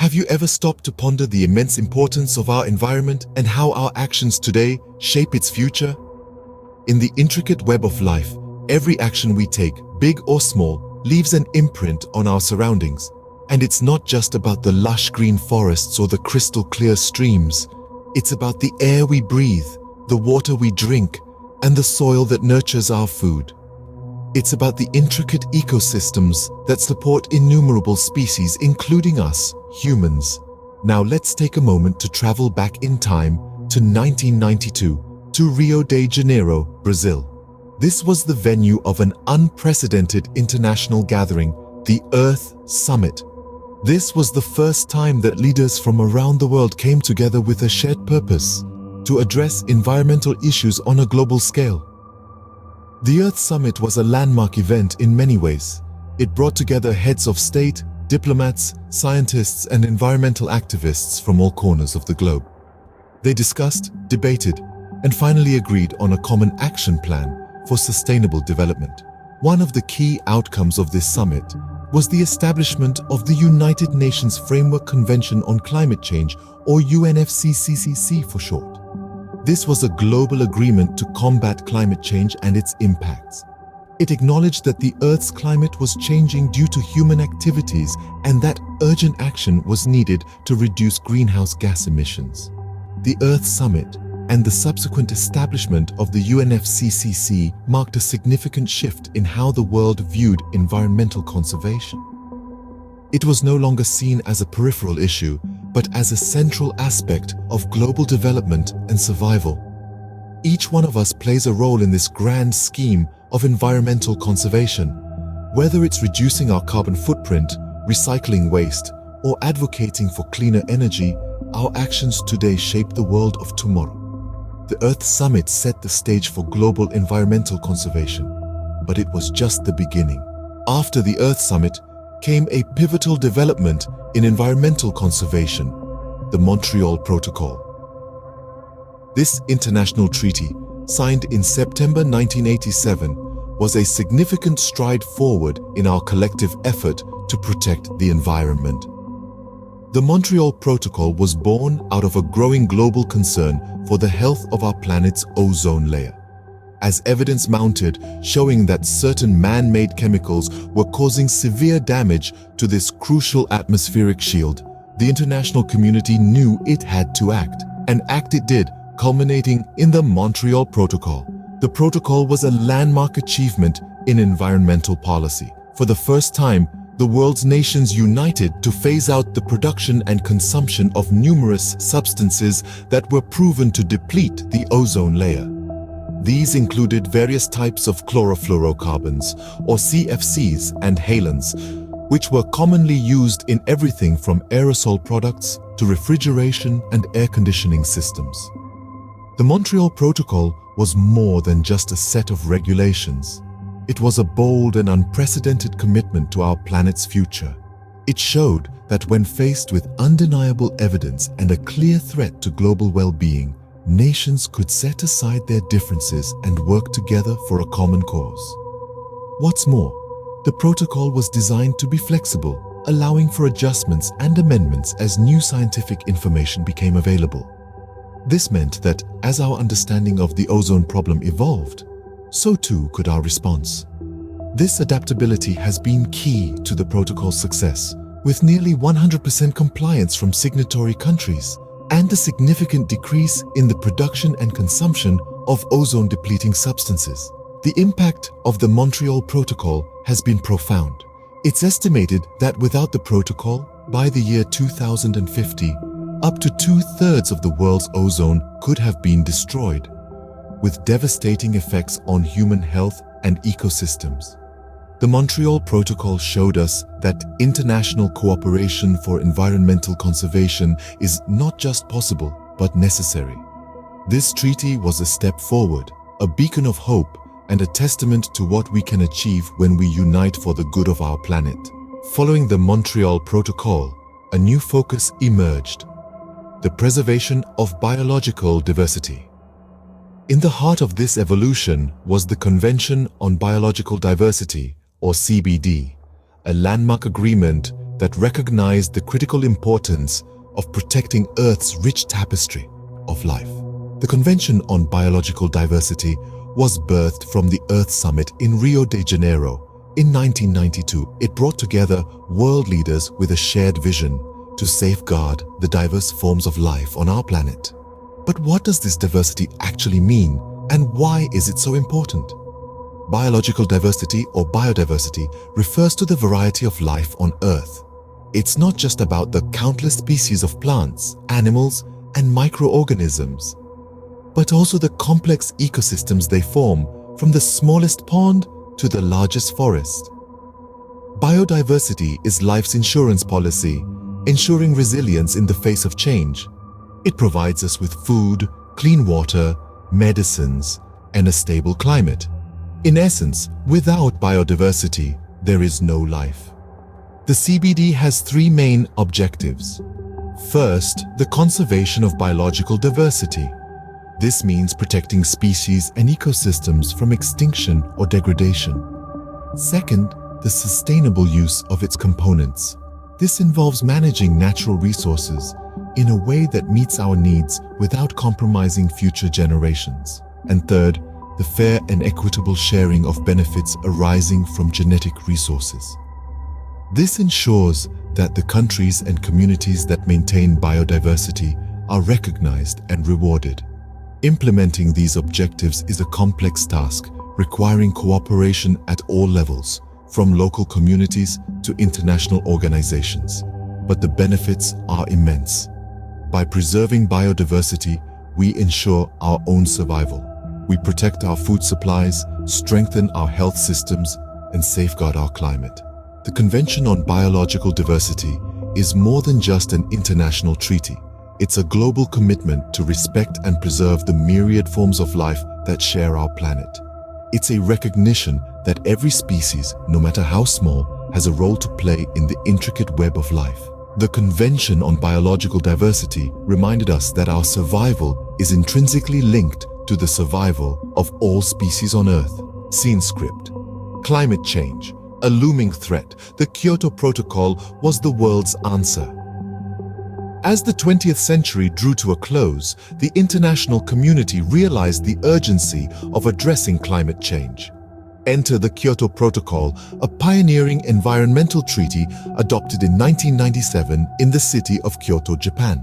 Have you ever stopped to ponder the immense importance of our environment and how our actions today shape its future? In the intricate web of life, every action we take, big or small, leaves an imprint on our surroundings. And it's not just about the lush green forests or the crystal clear streams. It's about the air we breathe, the water we drink, and the soil that nurtures our food. It's about the intricate ecosystems that support innumerable species, including us, humans. Now let's take a moment to travel back in time to 1992, to Rio de Janeiro, Brazil. This was the venue of an unprecedented international gathering, the Earth Summit. This was the first time that leaders from around the world came together with a shared purpose: to address environmental issues on a global scale. The Earth Summit was a landmark event in many ways. It brought together heads of state, diplomats, scientists, and environmental activists from all corners of the globe. They discussed, debated, and finally agreed on a common action plan for sustainable development. One of the key outcomes of this summit was the establishment of the United Nations Framework Convention on Climate Change, or UNFCCC for short. This was a global agreement to combat climate change and its impacts. It acknowledged that the Earth's climate was changing due to human activities and that urgent action was needed to reduce greenhouse gas emissions. The Earth Summit and the subsequent establishment of the UNFCCC marked a significant shift in how the world viewed environmental conservation. It was no longer seen as a peripheral issue, but as a central aspect of global development and survival. Each one of us plays a role in this grand scheme of environmental conservation. Whether it's reducing our carbon footprint, recycling waste, or advocating for cleaner energy, our actions today shape the world of tomorrow. The Earth Summit set the stage for global environmental conservation, but it was just the beginning. After the Earth Summit came a pivotal development in environmental conservation, the Montreal Protocol. This international treaty, signed in September 1987, was a significant stride forward in our collective effort to protect the environment. The Montreal Protocol was born out of a growing global concern for the health of our planet's ozone layer. As evidence mounted showing that certain man-made chemicals were causing severe damage to this crucial atmospheric shield, the international community knew it had to act, and act it did, culminating in the Montreal Protocol. The protocol was a landmark achievement in environmental policy. For the first time, the world's nations united to phase out the production and consumption of numerous substances that were proven to deplete the ozone layer. These included various types of chlorofluorocarbons, or CFCs, and halons, which were commonly used in everything from aerosol products to refrigeration and air conditioning systems. The Montreal Protocol was more than just a set of regulations. It was a bold and unprecedented commitment to our planet's future. It showed that when faced with undeniable evidence and a clear threat to global well-being, nations could set aside their differences and work together for a common cause. What's more, the protocol was designed to be flexible, allowing for adjustments and amendments as new scientific information became available. This meant that as our understanding of the ozone problem evolved, so too could our response. This adaptability has been key to the protocol's success, with nearly 100% compliance from signatory countries and a significant decrease in the production and consumption of ozone-depleting substances. The impact of the Montreal Protocol has been profound. It's estimated that without the protocol, by the year 2050, up to 2/3 of the world's ozone could have been destroyed, with devastating effects on human health and ecosystems. The Montreal Protocol showed us that international cooperation for environmental conservation is not just possible, but necessary. This treaty was a step forward, a beacon of hope, and a testament to what we can achieve when we unite for the good of our planet. Following the Montreal Protocol, a new focus emerged: the preservation of biological diversity. In the heart of this evolution was the Convention on Biological Diversity, or CBD, a landmark agreement that recognized the critical importance of protecting Earth's rich tapestry of life. The Convention on Biological Diversity was birthed from the Earth Summit in Rio de Janeiro in 1992. It brought together world leaders with a shared vision to safeguard the diverse forms of life on our planet. But what does this diversity actually mean, and why is it so important? Biological diversity or biodiversity refers to the variety of life on Earth. It's not just about the countless species of plants, animals, and microorganisms, but also the complex ecosystems they form, from the smallest pond to the largest forest. Biodiversity is life's insurance policy, ensuring resilience in the face of change. It provides us with food, clean water, medicines, and a stable climate. In essence, without biodiversity, there is no life. The CBD has three main objectives. First, the conservation of biological diversity. This means protecting species and ecosystems from extinction or degradation. Second, the sustainable use of its components. This involves managing natural resources in a way that meets our needs without compromising future generations. And third, the fair and equitable sharing of benefits arising from genetic resources. This ensures that the countries and communities that maintain biodiversity are recognized and rewarded. Implementing these objectives is a complex task requiring cooperation at all levels, from local communities to international organizations. But the benefits are immense. By preserving biodiversity, we ensure our own survival. We protect our food supplies, strengthen our health systems, and safeguard our climate. The Convention on Biological Diversity is more than just an international treaty. It's a global commitment to respect and preserve the myriad forms of life that share our planet. It's a recognition that every species, no matter how small, has a role to play in the intricate web of life. The Convention on Biological Diversity reminded us that our survival is intrinsically linked to the survival of all species on Earth. Scene script. Climate change, a looming threat. The Kyoto Protocol was the world's answer. As the 20th century drew to a close, the international community realized the urgency of addressing climate change. Enter the Kyoto Protocol, a pioneering environmental treaty adopted in 1997 in the city of Kyoto, Japan.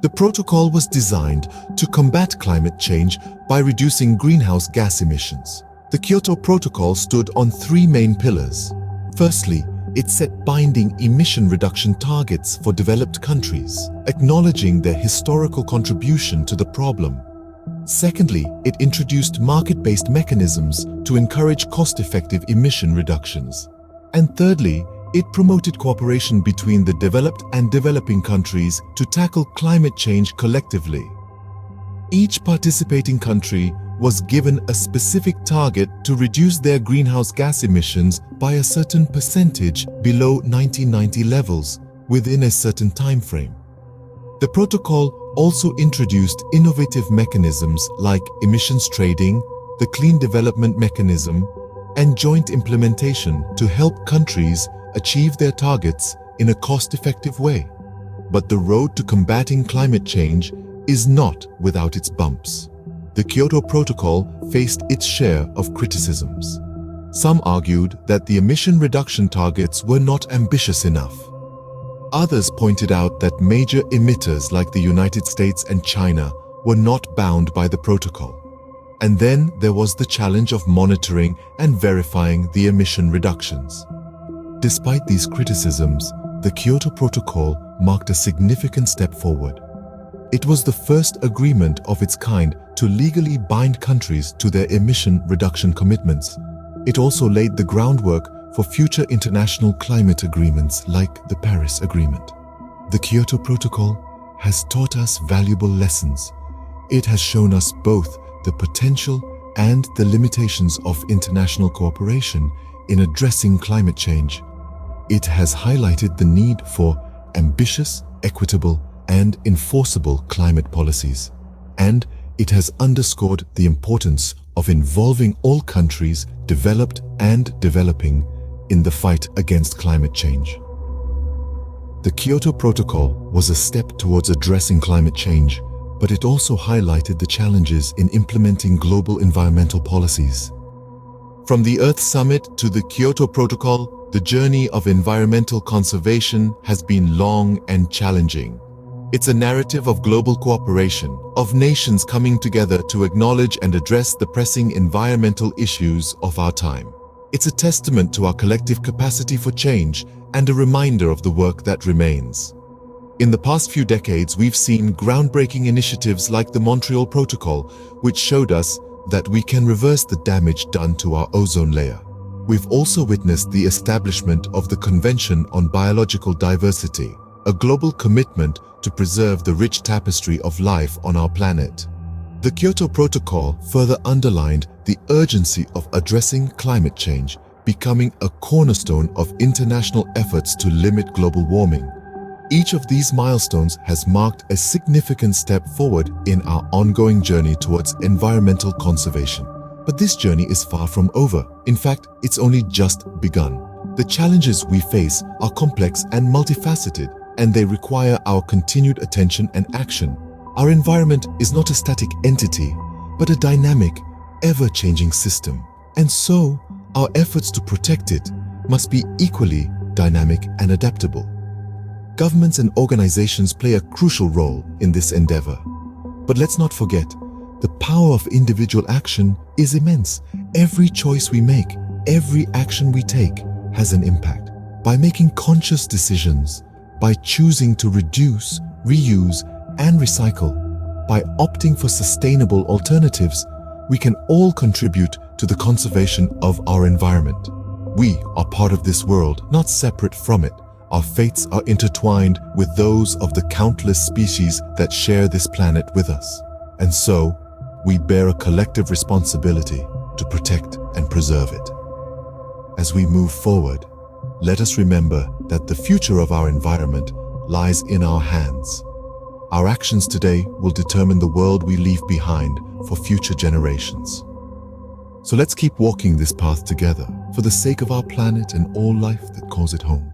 The protocol was designed to combat climate change by reducing greenhouse gas emissions. The Kyoto Protocol stood on three main pillars. Firstly, it set binding emission reduction targets for developed countries, acknowledging their historical contribution to the problem. Secondly, it introduced market-based mechanisms to encourage cost-effective emission reductions. And thirdly, it promoted cooperation between the developed and developing countries to tackle climate change collectively. Each participating country was given a specific target to reduce their greenhouse gas emissions by a certain percentage below 1990 levels within a certain time frame. The protocol also introduced innovative mechanisms like emissions trading, the Clean Development Mechanism, and joint implementation to help countries achieve their targets in a cost-effective way. But the road to combating climate change is not without its bumps. The Kyoto Protocol faced its share of criticisms. Some argued that the emission reduction targets were not ambitious enough. Others pointed out that major emitters like the United States and China were not bound by the protocol. And then there was the challenge of monitoring and verifying the emission reductions. Despite these criticisms, the Kyoto Protocol marked a significant step forward. It was the first agreement of its kind to legally bind countries to their emission reduction commitments. It also laid the groundwork for future international climate agreements like the Paris Agreement. The Kyoto Protocol has taught us valuable lessons. It has shown us both the potential and the limitations of international cooperation in addressing climate change. It has highlighted the need for ambitious, equitable, and enforceable climate policies. And it has underscored the importance of involving all countries, developed and developing, in the fight against climate change. The Kyoto Protocol was a step towards addressing climate change, but it also highlighted the challenges in implementing global environmental policies. From the Earth Summit to the Kyoto Protocol, the journey of environmental conservation has been long and challenging. It's a narrative of global cooperation, of nations coming together to acknowledge and address the pressing environmental issues of our time. It's a testament to our collective capacity for change and a reminder of the work that remains. In the past few decades, we've seen groundbreaking initiatives like the Montreal Protocol, which showed us that we can reverse the damage done to our ozone layer. We've also witnessed the establishment of the Convention on Biological Diversity, a global commitment to preserve the rich tapestry of life on our planet. The Kyoto Protocol further underlined the urgency of addressing climate change, becoming a cornerstone of international efforts to limit global warming. Each of these milestones has marked a significant step forward in our ongoing journey towards environmental conservation. But this journey is far from over. In fact, it's only just begun. The challenges we face are complex and multifaceted, and they require our continued attention and action. Our environment is not a static entity, but a dynamic, ever-changing system. And so, our efforts to protect it must be equally dynamic and adaptable. Governments and organizations play a crucial role in this endeavor. But let's not forget, the power of individual action is immense. Every choice we make, every action we take has an impact. By making conscious decisions, by choosing to reduce, reuse, and recycle, by opting for sustainable alternatives, we can all contribute to the conservation of our environment. We are part of this world, not separate from it. Our fates are intertwined with those of the countless species that share this planet with us. And so, we bear a collective responsibility to protect and preserve it. As we move forward, let us remember that the future of our environment lies in our hands. Our actions today will determine the world we leave behind for future generations. So let's keep walking this path together for the sake of our planet and all life that calls it home.